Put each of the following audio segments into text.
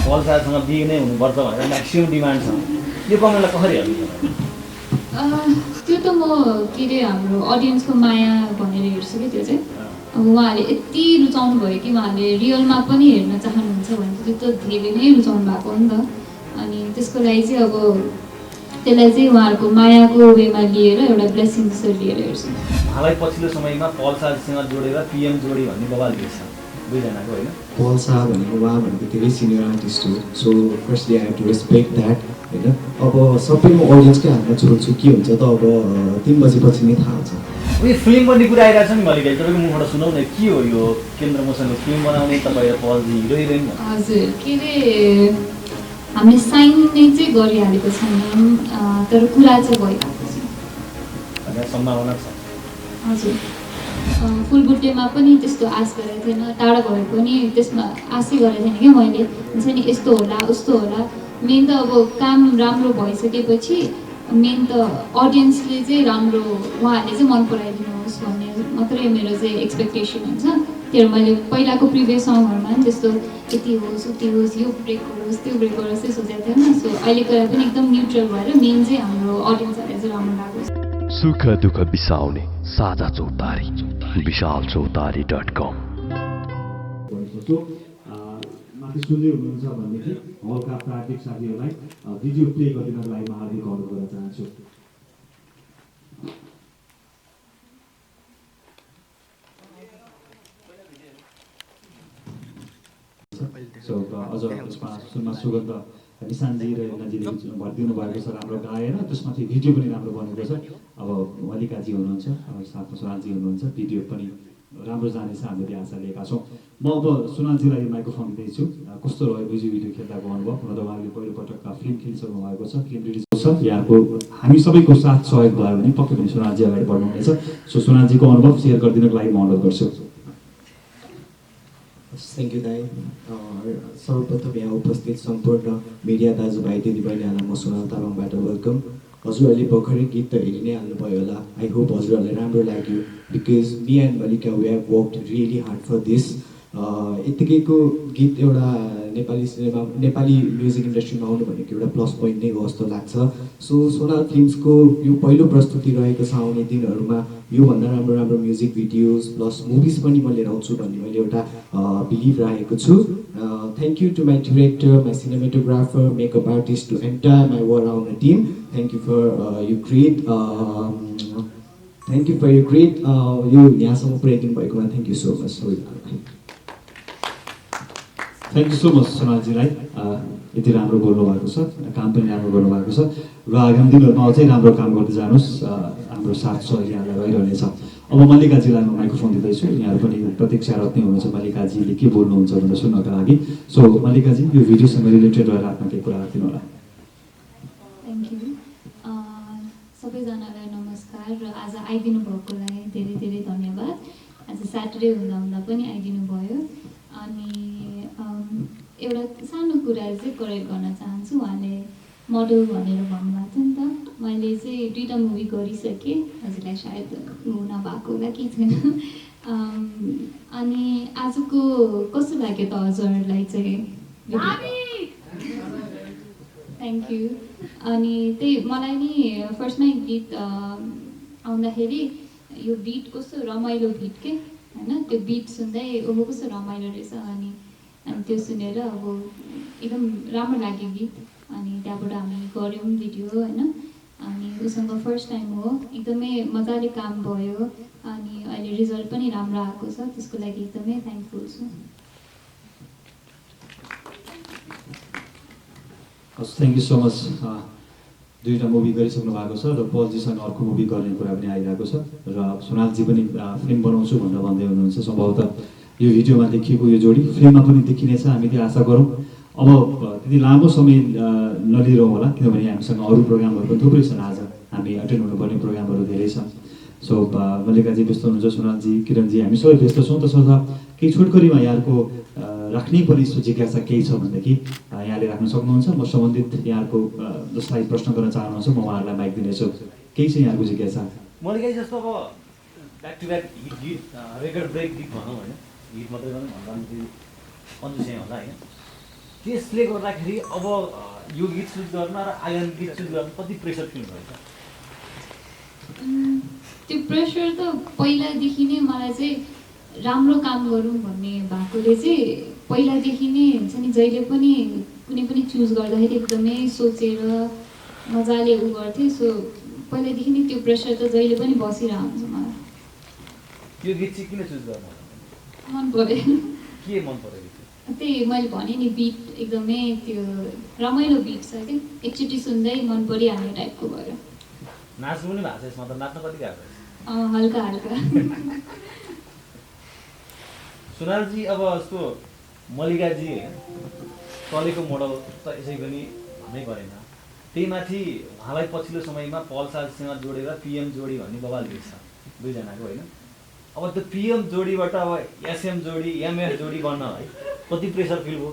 पल्सारसँग बिहे नै हुनुपर्छ भनेर म्याक्सिमम डिमान्ड छ, यो कमेन्टलाई कसरी हेर्नु? त्यो त म के अरे हाम्रो अडियन्सको माया भनेर हेर्छु कि त्यो चाहिँ अब उहाँहरूले यति रुचाउनु भयो कि उहाँहरूले रियलमा पनि हेर्न चाहनुहुन्छ भने त्यो त धेरै नै रुचाउनु भएको हो नि त। अनि त्यसको लागि चाहिँ अब त्यसलाई चाहिँ उहाँहरूको मायाको वेमा लिएर एउटा ब्लेसिङ जसरी लिएर हेर्छु। हालै पछिल्लो समयमा पल्सारसँग जोडेर पिएम जोडी भन्ने बवाल छ दुईजनाको, होइन? पल्सा भनेको उहाँ भनेको धेरै सिनियर आर्टिस्ट हो, so firstly I have to respect that होइन। अब सबै म अडियन्सकै हातमा छोड्छु, के हुन्छ त अब 3 बजेपछि नै थाहा हुन्छ। उयो फिल्म बन्ने कुरा आइरहेको छ नि, मैले तपाईँको मुखबाट सुनौ न, के हो यो केन्द्र मोसनले फिल्म बनाउने तपाईँ पल्जी हिरो हिरोइन? हजुर, के अरे हामीले साइन नै चाहिँ गरिहालेको छैनौँ, तर कुरा चाहिँ भइरहेको छ भनेर सम्भावना छ। हजुर, फुलबुट्टेमा पनि त्यस्तो आश गरेको थिएन, टाढा भए पनि त्यसमा आशै गरेको थिएन कि मैले, हुन्छ नि यस्तो होला उस्तो होला। मेन त अब काम राम्रो भइसकेपछि मेन त अडियन्सले चाहिँ राम्रो, उहाँहरूले चाहिँ मन पराइदिनुहोस् भन्ने मात्रै मेरो चाहिँ एक्सपेक्टेसन हुन्छ। त्यही मैले पहिलाको प्रिभियस सङहरूमा पनि त्यस्तो यति होस् उति होस्, यो ब्रेक गरोस् त्यो ब्रेक गरोस् चाहिँ सोचेको थिएन। सो अहिलेको लागि पनि एकदम न्युट्रल भएर मेन चाहिँ हाम्रो अडियन्सहरूलाई चाहिँ राम्रो लागोस्। सुख दुःख बिसाउने साझा चौतारी विशालचौतारी.com। माथि सुन्दै हुनुहुन्छ भनेदेखि हलका प्राविधिक साथीहरूलाई भिडियो प्ले गरिदिनको लागि म हार्दिक अनुरोध गर्न चाहन्छु। अझ त्यसमा सुनमा सुगन्ध निशानजी र नाजीले भरिदिनु भएको छ, राम्रो गाएर त्यसमाथि भिडियो पनि राम्रो बनेको छ। अब मल्लिकाजी हुनुहुन्छ, अब साथमा सुनालजी हुनुहुन्छ, भिडियो पनि राम्रो जानेछ हामीले आशा लिएका छौँ। म अब सुनालजीलाई माइक्रोफोन दिँदैछु। कस्तो रह्यो म्युजिक भिडियो खेल्दाको अनुभव? हुन त उहाँले पहिलोपटक फिल्म खेलिसक्नु भएको छ, फिल्म रिलिज छ, यहाँको हामी सबैको साथ सहयोग भयो भने पक्कै पनि सुनालजी अगाडि बढ्नुहुनेछ। सो सुनालजीको अनुभव सेयर गरिदिनको लागि म अनुरोध गर्छु। थ्याङ्क यू दाई। सर्वप्रथम यहाँ उपस्थित सम्पूर्ण मिडिया दाजुभाइ दिदीबहिनीहरूलाई म सुनाल तामाङबाट वेलकम। हजुरहरूले भर्खरै गीत त हेरि नै हाल्नुभयो होला। आई होप हजुरहरूलाई राम्रो लाग्यो, because me and Mallika we have worked really hard for this. यत्तिकैको गीत एउटा नेपाली म्युजिक इन्डस्ट्रीमा आउनु भनेको एउटा प्लस पोइन्ट नै हो जस्तो लाग्छ। सो सोनाल फिल्म्सको यो पहिलो प्रस्तुति रहेको छ। आउने दिनहरूमा योभन्दा राम्रो राम्रो म्युजिक भिडियोज प्लस मुभिज पनि म लिएर आउँछु भन्ने मैले एउटा बिलिभ राखेको छु। Thank you to my director, my cinematographer, makeup artist, to entire my work around the team. Thank you for you great यो यहाँसम्म पुर्याइदिनु भएकोमा thank you so much. Thank you so much सोनालजीलाई। यति राम्रो बोल्नुभएको छ, काम पनि राम्रो गर्नुभएको छ र आगामी दिनहरूमा अझै राम्रो काम गर्दै जानुहोस्। हाम्रो साथ सहयोग यहाँलाई रहिरहनेछ। अब मल्लिकाजीलाई म माइक्रोफोन दिँदैछु। यहाँहरू पनि प्रतीक्षारत नै हुनुहुन्छ मल्लिकाजीले के बोल्नुहुन्छ भनेर सुन्नका लागि। सो मल्लिकाजी, यो भिडियोसँग रिलेटेड रहेर आफ्नो केही कुरा राखिदिनु होला। Thank you. सबैजनालाई नमस्कार र आज आइदिनु भएकोलाई धेरै धेरै धन्यवाद। आज स्याटरडे हुँदा हुँदा पनि आइदिनु भयो। अनि एउटा सानो कुरा चाहिँ करेक्ट गर्न चाहन्छु। उहाँले मोडल भनेर भन्नुभएको थियो नि त, मैले चाहिँ 2टा मुभी गरिसकेँ, हजुरलाई सायद नभएको होला कि छैन। अनि आजको कस्तो लाग्यो त हजुरहरूलाई चाहिँ? Thank you. अनि त्यही मलाई नि फर्स्टमै गीत आउँदाखेरि यो बिट कस्तो रमाइलो बिट के होइन, त्यो बिट सुन्दै ओहो कस्तो रमाइलो रहेछ। अनि त्यो सुनेर अब एकदम राम्रो लाग्यो गीत। अनि त्यहाँबाट हामी गऱ्यौँ भिडियो होइन। अनि उसँग फर्स्ट टाइम हो, एकदमै मजाले काम भयो। अनि अहिले रिजल्ट पनि राम्रो आएको छ, त्यसको लागि एकदमै थ्याङ्कफुल छु। हस्, थ्याङ्क यू सो मच। 2टा मुभी गरिसक्नु भएको छ र पलजीसँग अर्को मुभी गर्ने कुरा पनि आइरहेको छ र सोनालजी पनि फिल्म बनाउँछु भनेर भन्दै हुनुहुन्छ। सम्भवतः यो भिडियोमा देखिएको यो जोडी फिल्ममा पनि देखिनेछ, हामीले आशा गरौँ। अब त्यति लामो समय नलिरहँ होला, किनभने हामीसँग अरू प्रोग्रामहरू पनि थुप्रै छन्। आज हामी एटेन्ड हुनुपर्ने प्रोग्रामहरू धेरै छन्। सो मल्लिकाजी व्यस्त हुनुहुन्छ, सोनालजी, किरणजी, हामी सबै व्यस्त छौँ। तसर्थ केही छोटकरीमा यहाँको राख्नै पर्ने जिज्ञासा केही छ भनेदेखि यहाँले राख्न सक्नुहुन्छ। म सम्बन्धित यहाँको जसलाई प्रश्न गर्न चाहनुहुन्छ म उहाँहरूलाई माइक दिनेछु। केही छ यहाँको जिज्ञासा? मल्लिकाजी जस्तो अब ब्याक टु ब्याक गीत रेकर्ड ब्रेक गीत भनौँ होइन, गीत मात्रै भनौँ भन्दा पनि अन्जु सिंह होला होइन, त्यसले गर्दाखेरि अब यो गीत सुट गर्न र आगामी गीत सुट गर्न कति प्रेसर फिल भएछ? त्यो प्रेसर त पहिलादेखि नै मलाई चाहिँ राम्रो काम गरौँ भन्ने भएकोले चाहिँ पहिलादेखि नै हुन्छ नि, जहिले पनि कुनै पनि चुज गर्दाखेरि एकदमै सोचेर मजाले उ गर्थेँ। सो पहिलादेखि नै त्यो प्रेसर त जहिले पनि बसिरहन्छ मलाई। यो गीत चाहिँ किन चुज गर्नु मन पऱ्यो, के मन पऱ्यो गीत? त्यही मैले भनेँ नि, बिट एकदमै त्यो रमाइलो बिट छ क्या, एकचोटि सुन्दै मन परिहाल्ने टाइपको भएर। नाच्नु पनि भएको छ यसमा त, नाच्न कति गाह्रो छ? हल्का हल्का। सुनालजी अब जस्तो मल्लिकाजी चलेको मोडल त यसै पनि भन्नै परेन, त्यही माथि उहाँलाई पछिल्लो समयमा पल सालसँग जोडेर पिएम जोडी भन्ने बवाल देख्छ दुईजनाको होइन। अब त्यो पिएम जोडीबाट अब एसएम जोडी एमएफ जोडी बन्नलाई कति प्रेसर फिल भयो?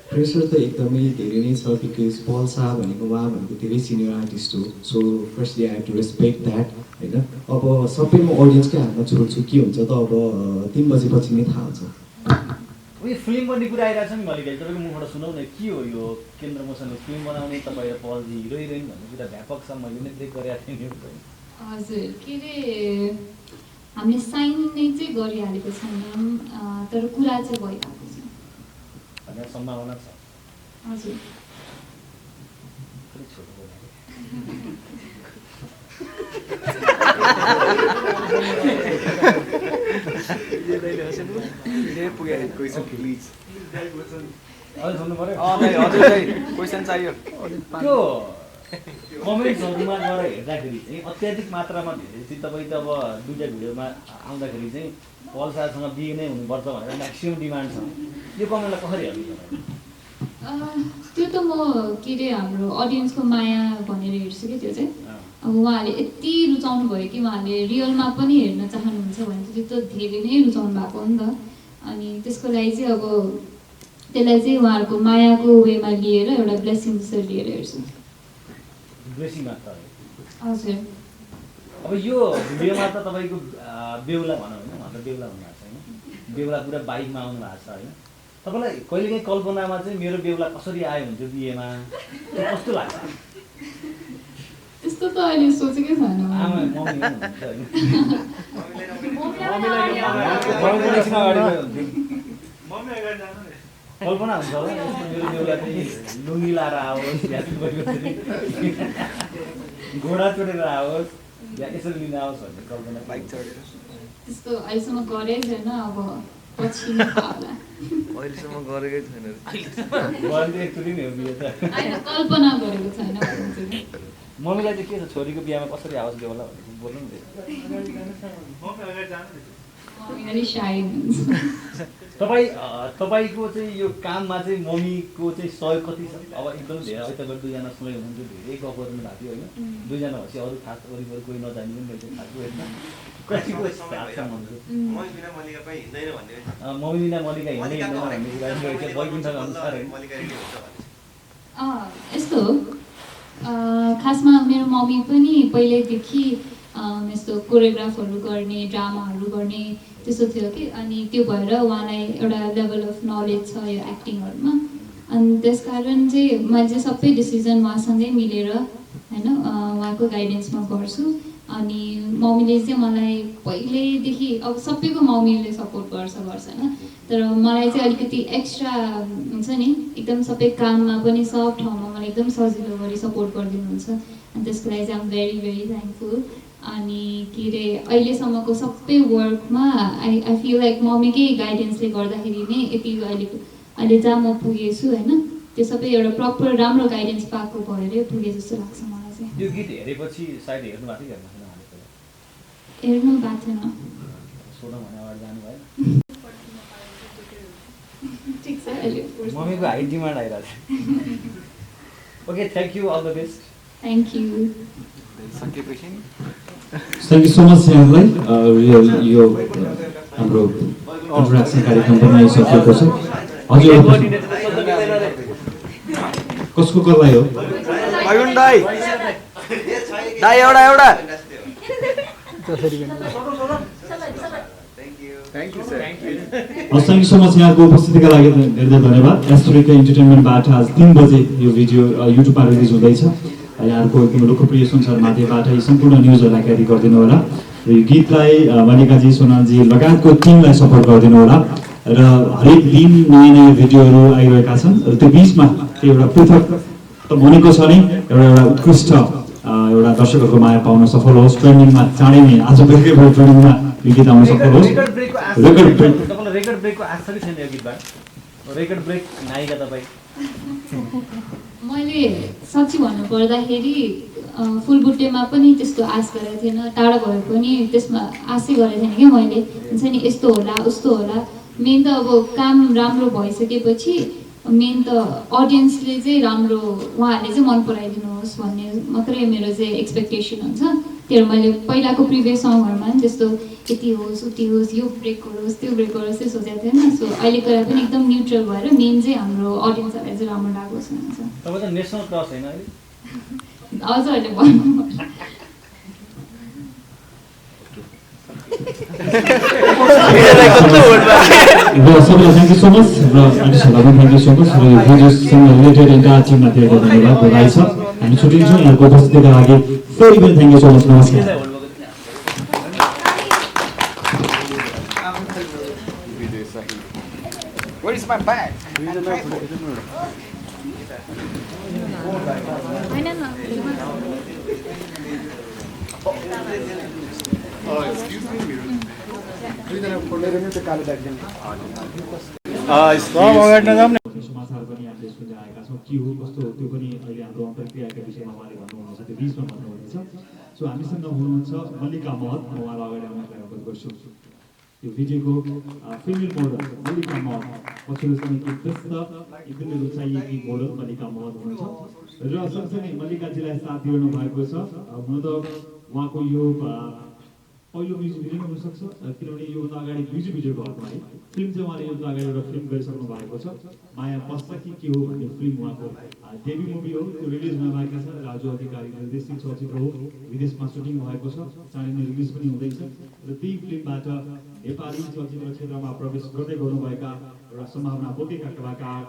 प्रेसर त एकदमै धेरै नै छ, बिकज पल शाह भनेको उहाँ भनेको धेरै सिनियर आर्टिस्ट हो। So firstly I have to respect that होइन। अब सबै म अडियन्सकै हातमा छोड्छु, के हुन्छ त अब 3 बजेपछि नै थाहा हुन्छ। उयो फिल्म बन्ने कुरा आइरहेको छ नि मल्लिकाजी, तपाईँको मुखबाट सुनौ न, के हो यो केन्द्र मोसनले फिल्म बनाउने तपाईँ र पलजी हिरो हिरोइन भन्ने कुरा व्यापक छ, मैले नै ब्रेक गरेको थिएँ नि। हजुर, के अरे हामीले साइन नै चाहिँ गरिहालेको छैनौँ, तर कुरा चाहिँ भइरहेको छ भन्ने सम्भावना छ। हजुर। अलिक छोटो बोल्नु। अझै सुन्नु पर्यो? क्वेसन चाहियो। त्यो कमेन्ट्सहरूमा गएर हेर्दाखेरि चाहिँ अत्याधिक मात्रामा धेरै चाहिँ तपाईँ त अब दुईवटा भिडियोमा आउँदाखेरि चाहिँ पल शाहसँग बिहे नै हुनुपर्छ भनेर म्याक्सिमम् डिमान्ड छ, यो कमेन्टलाई कसरी हेर्नु तपाईँ? त्यो त म के अरे हाम्रो अडियन्सको माया भनेर हेर्छु कि, त्यो चाहिँ अब उहाँहरूले यति रुचाउनु भयो कि उहाँहरूले रियलमा पनि हेर्न चाहनुहुन्छ भने त्यो त धेरै नै रुचाउनु भएको हो नि त। अनि त्यसको लागि चाहिँ अब त्यसलाई चाहिँ उहाँहरूको मायाको वेमा लिएर एउटा ब्लेसिङ जसरी लिएर हेर्छु। ब्लेसिङ मात्र हो। हजुर। अब यो भिडियोमा त तपाईँको बेहुला भनौँ होइन, उहाँ त बेहुला हुनुभएको छ होइन, बेहुला पुरा बाइकमा आउनु भएको छ होइन, तपाईँलाई कहिलेकाहीँ कल्पनामा चाहिँ मेरो बेहुला कसरी आयो हुन्थ्यो बिहेमा, त्यो कस्तो लाग्छ? त्यस्तो त अहिले सोचेकै छैन। आमा मम्मी हुनुहुन्छ होइन, कल्पना हुन्छ होला यस्तो मेरो बेहुला चाहिँ लुङ्गी लाएर आओस्, घोडा चढेर आओस् या यसरी लिन आओस् भन्ने कल्पना। बाइक चढेर त्यस्तो अहिलेसम्म गरेकै छैन, अब पछि होला। अहिलेसम्म गरेकै छैन। गरे त एकचोटि नै हो बिहे त। कल्पना गरेको छैन। मम्मीलाई चाहिँ के छ छोरीको बिहामा कसरी आओस् बेहुला भनेको बोल्नु नि। तपाईँको चाहिँ यो काममा चाहिँ मम्मीको चाहिँ सहयोग कति छ? अब एकदम धेरै अहिले तपाईँ दुईजना सँगै हुनुहुन्छ, धेरै गफ गर्नु भएको थियो होइन, दुईजना भएपछि अरू खास वरिपरि कोही नजाने पनि मैले थाहा छु होइन, कतिको साथ छ मम्मीको? मम्मी बिना मल्लिका हिँड्दैन भन्ने कुरा बैकुण्ठका अनुसार होइन। यस्तो हो, खासमा मेरो मम्मी पनि पहिल्यैदेखि यस्तो कोरियोग्राफहरू गर्ने, ड्रामाहरू गर्ने त्यस्तो थियो कि, अनि त्यो भएर उहाँलाई एउटा लेभल अफ नलेज छ यो एक्टिङहरूमा, अनि त्यसकारण चाहिँ मैले चाहिँ सबै डिसिजन उहाँसँगै मिलेर होइन उहाँको गाइडेन्समा गर्छु। अनि मम्मीले चाहिँ मलाई पहिल्यैदेखि, अब सबैको मम्मीले सपोर्ट गर्छ होइन, तर मलाई चाहिँ अलिकति एक्स्ट्रा हुन्छ नि, एकदम सबै काममा पनि सब ठाउँमा मलाई एकदम सजिलो गरी सपोर्ट गरिदिनुहुन्छ, अनि त्यसको लागि चाहिँ आम भेरी भेरी थ्याङ्कफुल। अनि के अरे अहिलेसम्मको सबै वर्कमा आई फिल लाइक मम्मीकै गाइडेन्सले गर्दाखेरि नै यति अहिले जहाँ म पुगेछु होइन, त्यो सबै एउटा प्रपर राम्रो गाइडेन्स पाएको भएर पुगे जस्तो लाग्छ मलाई चाहिँ। यो गीत हेरेपछि सायद हेर्नु भएको थियो कि हेर्नु भएको थिएन। सोधौँ भने अगाडि जानु भयो। ठिक छ अहिले मम्मीको हाई डिमान्ड आइरहेको छ। Okay, thank you, all the best. Thank you. सकेपछि थ्याङ्क यू सो मच यहाँलाई। यो हाम्रो इन्ट्रोडक्सन कार्यक्रम पनि आइसकेको छ। हजुर कसको कसलाई हो? दाई एउटा thank you sir thank you so much यहाँको उपस्थितिका लागि धेरै धन्यवाद। एस्ट्रोको इन्टरटेनमेन्टबाट आज 3 बजे यो भिडियो युट्युबमा रिलिज हुँदैछ। यहाँहरूको एकदम लोकप्रिय सञ्चार माध्यमबाट यी सम्पूर्ण न्युजहरूलाई क्यारी गरिदिनु होला र यो गीतलाई मल्लिकाजी, सोनालजी लगायतको टिमलाई सपोर्ट गरिदिनु होला र हरेक दिन नयाँ नयाँ भिडियोहरू आइरहेका छन् र त्यो बिचमा एउटा पृथक त भनेको छ नै एउटा उत्कृष्ट एउटा दर्शकहरूको माया पाउन सफल होस्। ट्रेन्डिङमा चाँडै नै आज बेलुकै ट्रेन्डिङमा यो गीत आउन सफल होस्। रेकर्ड ब्रेकको आशा पनि छैन यो गीतबाट। रेकर्ड ब्रेक नायिका तपाईँ। मैले साँच्ची भन्नु पर्दाखेरि फुलबुट्टेमा पनि त्यस्तो आश गरेको थिएन, टाढा भए पनि त्यसमा आशै गरेको थिएन क्या मैले। हुन्छ नि यस्तो होला उस्तो होला। मेन त अब काम राम्रो भइसकेपछि मेन त अडियन्सले चाहिँ राम्रो, उहाँहरूले चाहिँ मन पराइदिनुहोस् भन्ने मात्रै मेरो चाहिँ एक्सपेक्टेसन हुन्छ। त्यही मैले पहिलाको प्रिभियस सङहरूमा पनि त्यस्तो यति होस् उति होस्, यो ब्रेक गरोस् त्यो ब्रेक गरोस् चाहिँ सोचेको थिएन। सो अहिलेको कुरा पनि एकदम न्युट्रल भएर मेन चाहिँ हाम्रो अडियन्सहरूलाई चाहिँ राम्रो लागोस् भन्छ। तपाईँ त नेसनल क्रस होइन अहिले? अझ अहिले भन्नु र सबैलाई थ्याङ्क यू सो मच र आर्टिस्टहरूलाई पनि थ्याङ्क यू सो मच र यो भिडियोसँग रिलेटेड इन्टायर टिमलाई धेरै धन्यवाद बधाई छ। हामी छुट्टिन्छौँ। यहाँको उपस्थितिका लागि फेरि पनि थ्याङ्क यू सो मच। नमस्कार। Where is my bag? समाचार पनि हामीले सुन्दै आएका छौँ। के हो कस्तो हो त्यो पनि अहिले हाम्रो अन्तर्क्रियाका विषयमा उहाँले भन्नुहुनेछ, त्यो बिचमा भन्नुहुनेछ। सो हामीसँग हुनुहुन्छ मल्लिका महत। म उहाँलाई अगाडि आउनलाई अनुरोध गर्छु। यो भिडियोको फिमेल मोडल मल्लिका महत, पछिल्लो समयको व्यस्त एकदमै रुचाइएकी मोडल मल्लिका महत हुनुहुन्छ र सँगसँगै मल्लिकाजीलाई साथ दिनु भएको छ। हुन त उहाँको यो पहिलो म्युजिक भिडियो हुनसक्छ, किनभने योभन्दा अगाडि म्युजिक भिडियोको हकमा है फिल्म चाहिँ उहाँले योभन्दा अगाडि एउटा फिल्म गरिसक्नु भएको छ। माया बस्छ कि के हो भन्ने फिल्म उहाँको डेब्यू मुभी हो। त्यो रिलिज हुन लागेको छ। राजु अधिकारी निर्देशित चलचित्र हो। विदेशमा सुटिङ भएको छ, चाँडै नै रिलिज पनि हुँदैछ र त्यही फिल्मबाट नेपाली चलचित्र क्षेत्रमा प्रवेश गर्दै गर्नुभएका एउटा सम्भावना बोकेका कलाकार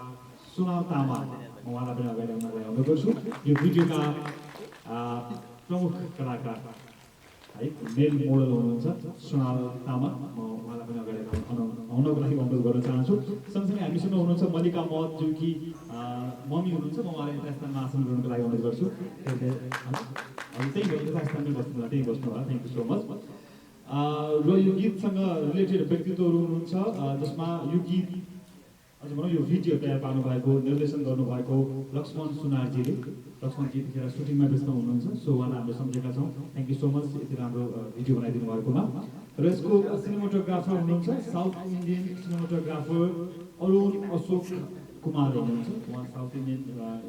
सुनाल तामाङ, म उहाँलाई पनि अगाडि आउनलाई अनुरोध गर्छु। यो भिडियोका प्रमुख कलाकार है मेल मोडल हुनुहुन्छ सुनाल तामाङ, म उहाँलाई पनि अगाडि आउनको लागि अनुरोध गर्न चाहन्छु। सँगसँगै हामीसँग हुनुहुन्छ मल्लिका महत, जो कि मम्मी हुनुहुन्छ। म उहाँलाई यता स्थानमा आसन ग्रहणको लागि अनुरोध गर्छु। त्यही भयो यता स्थानमै बस्नु होला, त्यही बस्नु होला। Thank you so much. र यो गीतसँग रिलेटेड व्यक्तित्वहरू हुनुहुन्छ जसमा यो गीत अझ भनौँ यो भिडियो तयार पार्नु भएको, निर्देशन गर्नुभएको लक्ष्मण सुनारजीले। लक्ष्मणजी यतिखेर सुटिङमा व्यस्त हुनुहुन्छ। सो उहाँलाई हामीले सम्झेका छौँ। थ्याङ्क यू सो मच यति राम्रो भिडियो बनाइदिनु भएकोमा। र यसको सिनेमाटोग्राफर हुनुहुन्छ south Indian cinematographer Arun Ashok Kumar हुनुहुन्छ। उहाँ साउथ इन्डियन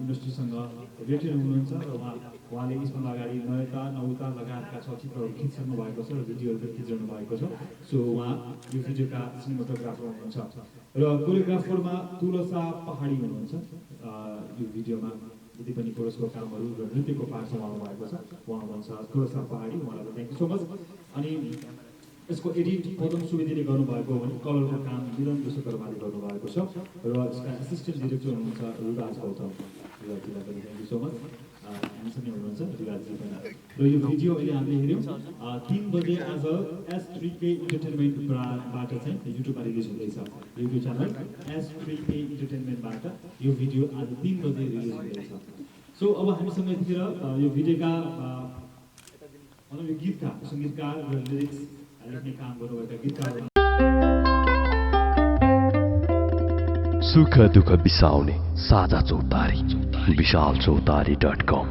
इन्डस्ट्रीसँग रिलेटेड हुनुहुन्छ र उहाँले यसभन्दा अगाडि नयता नौता लगायतका चलचित्रहरू खिचिरहनु भएको छ र भिडियोहरू पनि खिचिरहनु भएको छ। सो उहाँ यो भिडियोका सिनेमाटोग्राफर हुनुहुन्छ र कोरियोग्राफरमा तुलसा पहाडी हुनुहुन्छ। यो भिडियोमा जति पनि कोरसको कामहरू र नृत्यको पाठ सम्हाल्नु भएको छ उहाँ हुनुहुन्छ तुलसा पहाडी। उहाँलाई थ्याङ्क यू सो मच। अनि यसको एडिट पदम सुवेदीले गर्नुभएको हो भने कलरको काम मिलन विश्वकर्माले गर्नुभएको छ र यसका एसिस्टेन्ट डिरेक्टर हुनुहुन्छ रुदास गौतम। रुदासजीलाई पनि थ्याङ्क यू सो मच। हामीसँगै हुनुहुन्छ रुदासजी पनि। र यो भिडियो अहिले हामीले हेऱ्यौँ 3 बजे आज S3K इन्टरटेनमेन्टबाट चाहिँ युट्युबमा रिलिज हुँदैछ। युट्युब च्यानल S3K इन्टरटेनमेन्टबाट यो भिडियो आज 3 बजे रिलिज हुँदैछ। सो अब हामीसँग यतिखेर यो भिडियोका भनौँ यो गीतका सङ्गीतकार र लिरिक्स लेख्ने काम गर्नुभएका गीतकार सुख दुःख बिसाउने साझा चौतारी विशालचौतारी.com